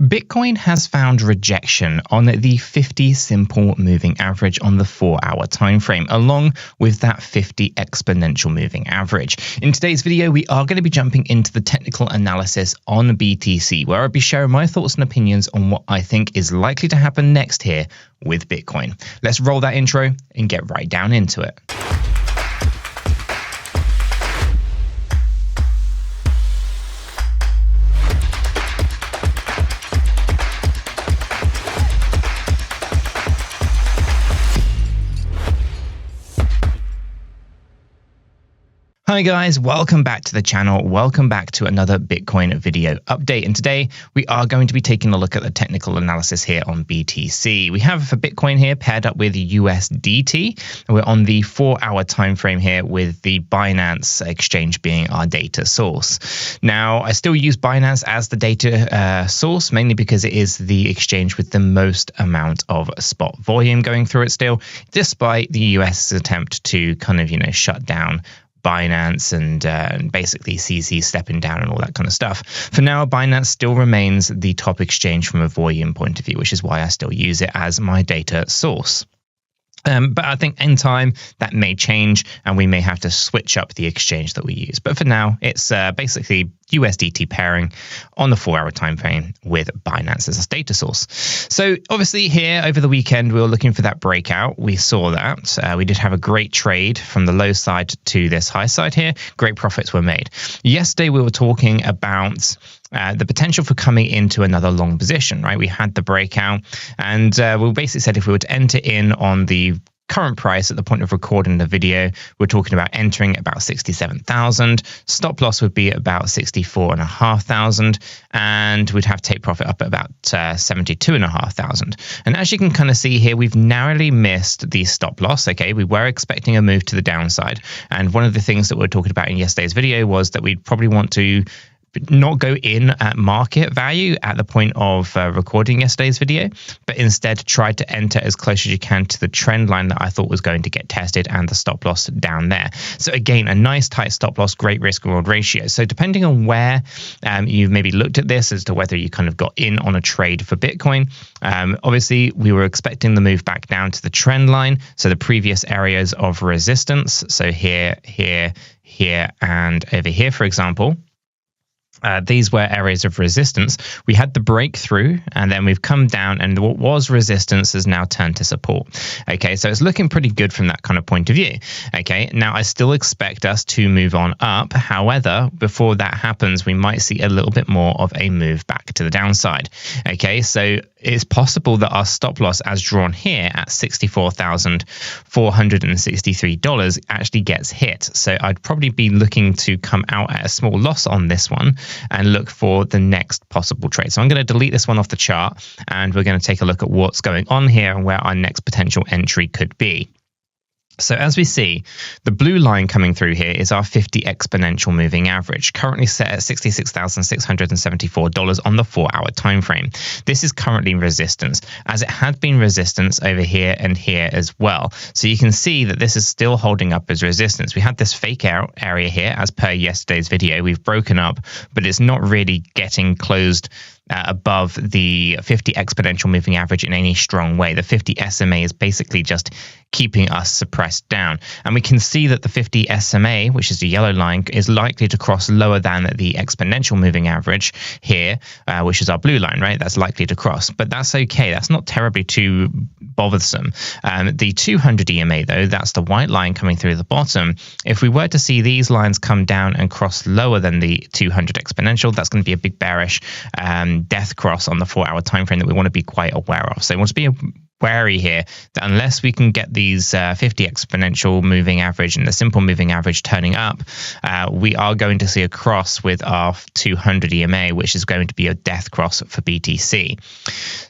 Bitcoin has found rejection on the 50 simple moving average on the 4-hour time frame, along with that 50 exponential moving average. In today's video, we are going to be jumping into the technical analysis on BTC, where I'll be sharing my thoughts and opinions on what I think is likely to happen next here with Bitcoin. Let's roll that intro and get right down into it. Hi guys, welcome back to the channel. Welcome back to another Bitcoin video update. And today we are going to be taking a look at the technical analysis here on BTC. We have for Bitcoin here paired up with USDT. We're on the 4-hour time frame here with the Binance exchange being our data source. Now, I still use Binance as the data source, mainly because it is the exchange with the most amount of spot volume going through it still, despite the US's attempt to kind of, shut down Binance and basically CZ stepping down and all that kind of stuff. For now, Binance still remains the top exchange from a volume point of view, which is why I still use it as my data source. But I think in time that may change and we may have to switch up the exchange that we use. But for now, it's basically USDT pairing on the 4-hour time frame with Binance as a data source. So obviously here over the weekend, we were looking for that breakout. We saw that. We did have a great trade from the low side to this high side here. Great profits were made. Yesterday, we were talking about the potential for coming into another long position, right? We had the breakout and we basically said if we were to enter in on the current price at the point of recording the video, we're talking about entering about 67,000. Stop loss would be about 64,500, and we'd have take profit up at about 72,500. And as you can kind of see here, we've narrowly missed the stop loss. Okay, we were expecting a move to the downside, and one of the things that we were talking about in yesterday's video was that we'd probably want to not go in at market value at the point of recording yesterday's video, but instead try to enter as close as you can to the trend line that I thought was going to get tested and the stop loss down there. So again, a nice tight stop loss, great risk reward ratio. So depending on where you've maybe looked at this as to whether you kind of got in on a trade for Bitcoin, obviously we were expecting the move back down to the trend line. So the previous areas of resistance. So here, and over here, for example. These were areas of resistance. We had the breakthrough and then we've come down, and what was resistance has now turned to support. Okay, so it's looking pretty good from that kind of point of view. Okay, now I still expect us to move on up. However, before that happens, we might see a little bit more of a move back to the downside. Okay, so it's possible that our stop loss as drawn here at $64,463 actually gets hit. So I'd probably be looking to come out at a small loss on this one and look for the next possible trade. So I'm going to delete this one off the chart and we're going to take a look at what's going on here and where our next potential entry could be. So as we see, the blue line coming through here is our 50 exponential moving average, currently set at $66,674 on the 4-hour time frame. This is currently resistance, as it had been resistance over here and here as well. So you can see that this is still holding up as resistance. We had this fake out area here as per yesterday's video. We've broken up, but it's not really getting closed above the 50 exponential moving average in any strong way. The 50 SMA is basically just keeping us suppressed down. And we can see that the 50 SMA, which is the yellow line, is likely to cross lower than the exponential moving average here, which is our blue line, right? That's likely to cross, but that's okay. That's not terribly too bothersome. The 200 EMA though, that's the white line coming through the bottom. If we were to see these lines come down and cross lower than the 200 exponential, that's going to be a big bearish death cross on the 4-hour time frame that we want to be quite aware of. So we want to be wary here that unless we can get these 50 exponential moving average and the simple moving average turning up, we are going to see a cross with our 200 EMA, which is going to be a death cross for BTC.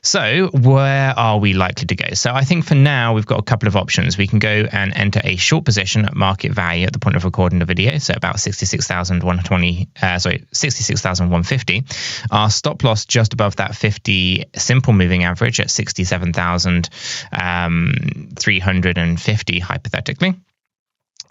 So where are we likely to go? So I think for now, we've got a couple of options. We can go and enter a short position at market value at the point of recording the video. So about 66,150. Our stop loss just above that 50 simple moving average at 67,350 hypothetically.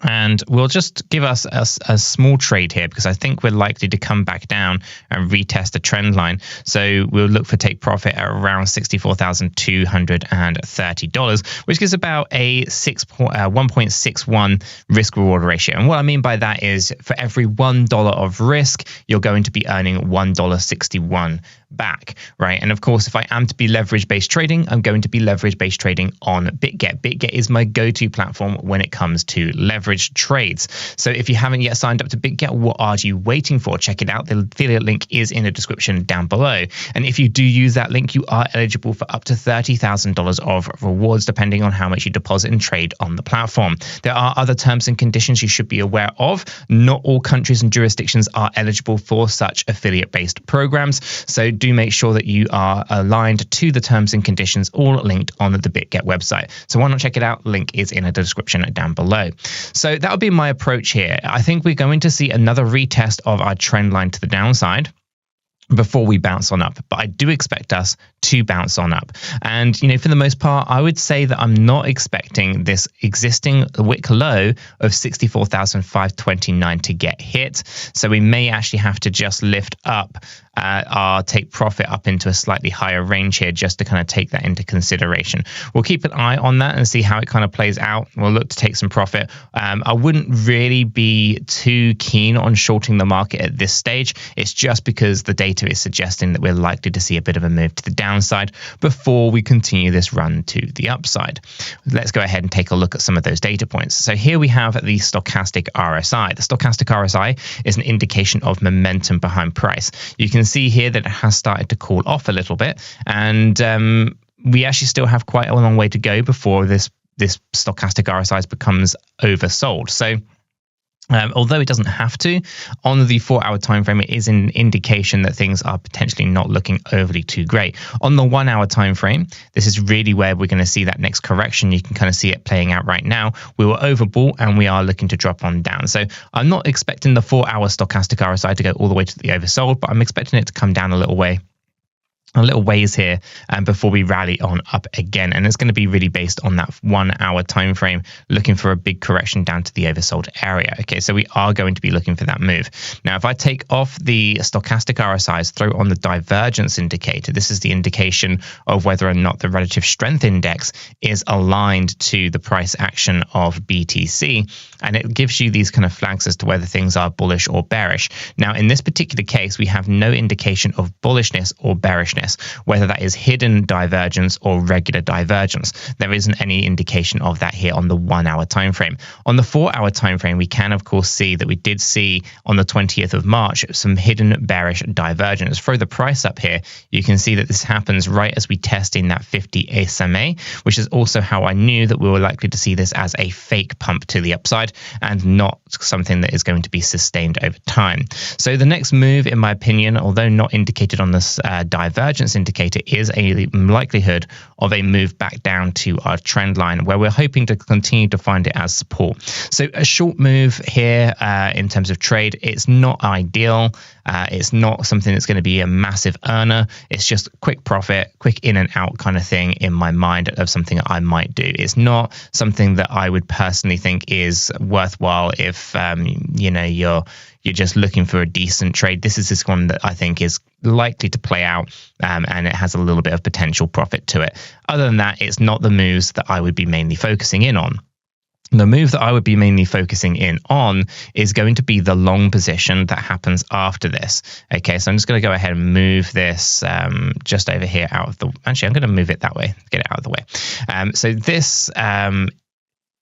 And we'll just give us a small trade here because I think we're likely to come back down and retest the trend line. So we'll look for take profit at around $64,230, which gives about a 1.61 risk reward ratio. And what I mean by that is for every $1 of risk, you're going to be earning $1.61 back, right? And of course, if I am to be leverage-based trading, I'm going to be leverage-based trading on BitGet. BitGet is my go-to platform when it comes to leverage trades. So if you haven't yet signed up to BitGet, what are you waiting for? Check it out. The affiliate link is in the description down below. And if you do use that link, you are eligible for up to $30,000 of rewards, depending on how much you deposit and trade on the platform. There are other terms and conditions you should be aware of. Not all countries and jurisdictions are eligible for such affiliate-based programs. So do make sure that you are aligned to the terms and conditions, all linked on the BitGet website. So why not check it out? Link is in the description down below. So that would be my approach here. I think we're going to see another retest of our trend line to the downside before we bounce on up, but I do expect us to bounce on up. And for the most part, I would say that I'm not expecting this existing wick low of 64,529 to get hit. So we may actually have to just lift up our take profit up into a slightly higher range here, just to kind of take that into consideration. We'll keep an eye on that and see how it kind of plays out. We'll look to take some profit. I wouldn't really be too keen on shorting the market at this stage. It's just because the data is suggesting that we're likely to see a bit of a move to the downside before we continue this run to the upside. Let's go ahead and take a look at some of those data points. So here we have the stochastic RSI. The stochastic RSI is an indication of momentum behind price. You can see here that it has started to cool off a little bit, and we actually still have quite a long way to go before this stochastic RSI becomes oversold. So although it doesn't have to, on the 4-hour time frame, it is an indication that things are potentially not looking overly too great. On the 1-hour time frame, this is really where we're going to see that next correction. You can kind of see it playing out right now. We were overbought and we are looking to drop on down. So I'm not expecting the 4-hour stochastic RSI to go all the way to the oversold, but I'm expecting it to come down a little ways here before we rally on up again. And it's going to be really based on that 1-hour time frame, looking for a big correction down to the oversold area. Okay, so we are going to be looking for that move. Now, if I take off the stochastic RSIs, throw on the divergence indicator, this is the indication of whether or not the relative strength index is aligned to the price action of BTC. And it gives you these kind of flags as to whether things are bullish or bearish. Now, in this particular case, we have no indication of bullishness or bearishness, whether that is hidden divergence or regular divergence. There isn't any indication of that here on the 1-hour time frame. On the 4-hour time frame, we can of course see that we did see on the 20th of March some hidden bearish divergence. Throw the price up here, you can see that this happens right as we test in that 50 SMA, which is also how I knew that we were likely to see this as a fake pump to the upside and not something that is going to be sustained over time. So the next move, in my opinion, although not indicated on this divergence indicator, is a likelihood of a move back down to our trend line, where we're hoping to continue to find it as support. So a short move here in terms of trade, it's not ideal. It's not something that's going to be a massive earner. It's just quick profit, quick in and out kind of thing in my mind of something that I might do. It's not something that I would personally think is worthwhile if you're just looking for a decent trade. This is this one that I think is likely to play out, and it has a little bit of potential profit to it. Other than that, it's not the moves that I would be mainly focusing in on. The move that I would be mainly focusing in on is going to be the long position that happens after this. Okay, so I'm just going to go ahead and move this just over here out of the... Actually, I'm going to move it that way, get it out of the way. So this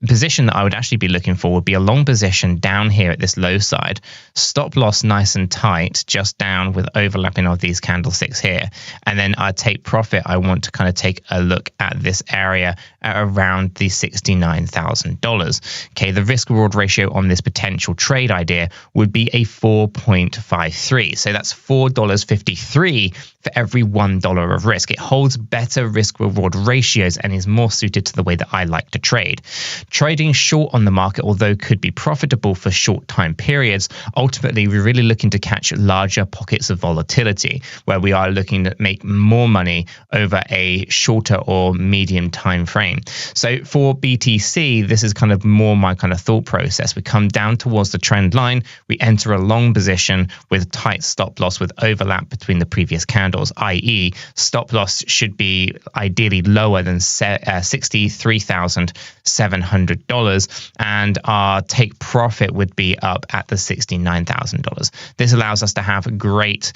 position that I would actually be looking for would be a long position down here at this low side, stop loss nice and tight, just down with overlapping of these candlesticks here. And then I take profit. I want to kind of take a look at this area at around the $69,000. Okay, the risk reward ratio on this potential trade idea would be a 4.53. So that's $4.53 for every $1 of risk. It holds better risk reward ratios and is more suited to the way that I like to trade. trading short on the market, although could be profitable for short time periods, ultimately we're really looking to catch larger pockets of volatility where we are looking to make more money over a shorter or medium time frame. So for BTC, this is kind of more my kind of thought process. We come down towards the trend line, we enter a long position with tight stop loss with overlap between the previous candles, i.e. stop loss should be ideally lower than $63,700 and our take profit would be up at the $69,000. This allows us to have great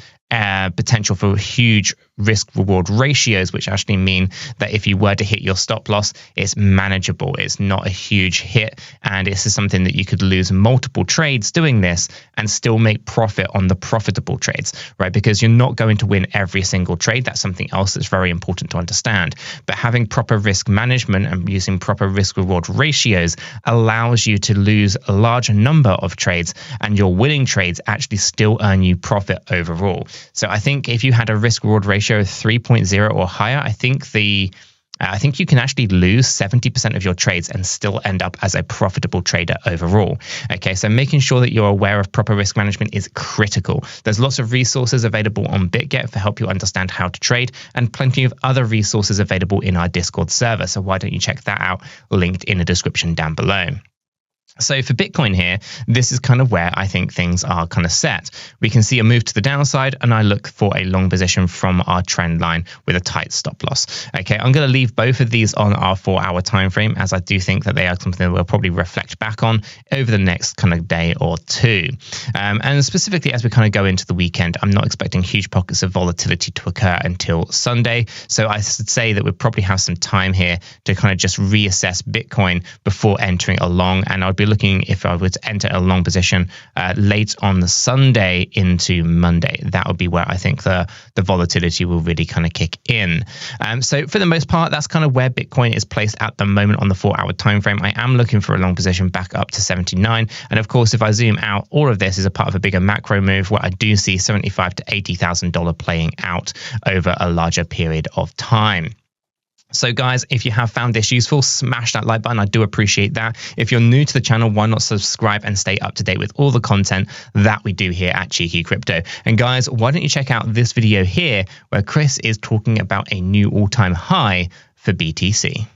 potential for huge risk reward ratios, which actually mean that if you were to hit your stop loss, it's manageable. It's not a huge hit, and this is something that you could lose multiple trades doing this and still make profit on the profitable trades, right? Because you're not going to win every single trade. That's something else that's very important to understand. But having proper risk management and using proper risk reward ratios allows you to lose a larger number of trades, and your winning trades actually still earn you profit overall. So I think if you had a risk reward ratio of 3.0 or higher, I think you can actually lose 70% of your trades and still end up as a profitable trader overall. Okay, so making sure that you're aware of proper risk management is critical. There's lots of resources available on BitGet to help you understand how to trade, and plenty of other resources available in our Discord server. So why don't you check that out, linked in the description down below. So for Bitcoin here, this is kind of where I think things are kind of set. We can see a move to the downside, and I look for a long position from our trend line with a tight stop loss. Okay, I'm going to leave both of these on our 4-hour time frame, as I do think that they are something that we'll probably reflect back on over the next kind of day or two. And specifically as we kind of go into the weekend, I'm not expecting huge pockets of volatility to occur until Sunday. So I should say that we'll probably have some time here to kind of just reassess Bitcoin before entering a long, and I'd be looking if I were to enter a long position late on the Sunday into Monday. That would be where I think the volatility will really kind of kick in. So for the most part, that's kind of where Bitcoin is placed at the moment on the 4-hour time frame. I am looking for a long position back up to 79. And of course, if I zoom out, all of this is a part of a bigger macro move where I do see $75,000 to $80,000 playing out over a larger period of time. So guys, if you have found this useful, smash that like button. I do appreciate that. If you're new to the channel, why not subscribe and stay up to date with all the content that we do here at Cheeky Crypto. And guys, why don't you check out this video here where Chris is talking about a new all-time high for BTC.